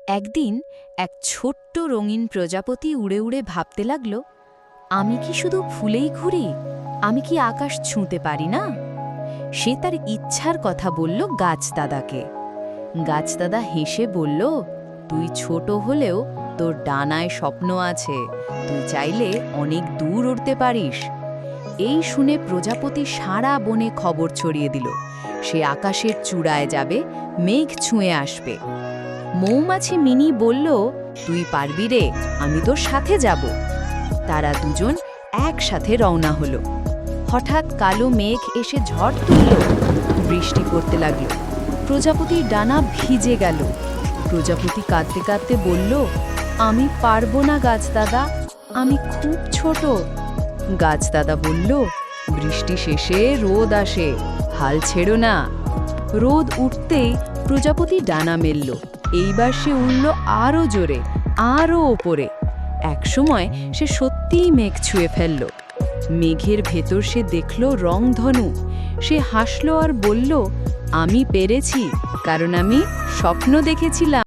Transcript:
একদিন এক ছোট্ট রঙিন প্রজাপতি উড়ে উড়ে ভাবতে লাগল, আমি কি শুধু ফুলেই ঘুরি? আমি কি আকাশ ছুঁতে পারি না? সে তার ইচ্ছার কথা বলল গাছদাদাকে। গাছদাদা হেসে বলল, তুই ছোট হলেও তোর ডানায় স্বপ্ন আছে, তুই চাইলে অনেক দূর উড়তে পারিস। এই শুনে প্রজাপতি সারা বনে খবর ছড়িয়ে দিল, সে আকাশের চূড়ায় যাবে, মেঘ ছুঁয়ে আসবে। মৌমাছি মিনি বলল, তুই পারবি রে, আমি তোর সাথে যাব। তারা দুজন একসাথে রওনা হলো। হঠাৎ কালো মেঘ এসে ঝড় তুলল, বৃষ্টি পড়তে লাগল। প্রজাপতির ডানা ভিজে গেল। প্রজাপতি কাঁদতে কাঁদতে বলল, আমি পারবো না গাছদাদা, আমি খুব ছোট। গাছদাদা বলল, বৃষ্টি শেষে রোদ আসে, হাল ছেড়ো না। রোদ উঠতেই প্রজাপতি ডানা মেলল। এইবার সে উড়ল আরও জোরে, আরও ওপরে। একসময় সে সত্যিই মেঘ ছুঁয়ে ফেলল। মেঘের ভেতর সে দেখল রংধনু। সে হাসল আর বলল, আমি পেরেছি, কারণ আমি স্বপ্ন দেখেছিলাম।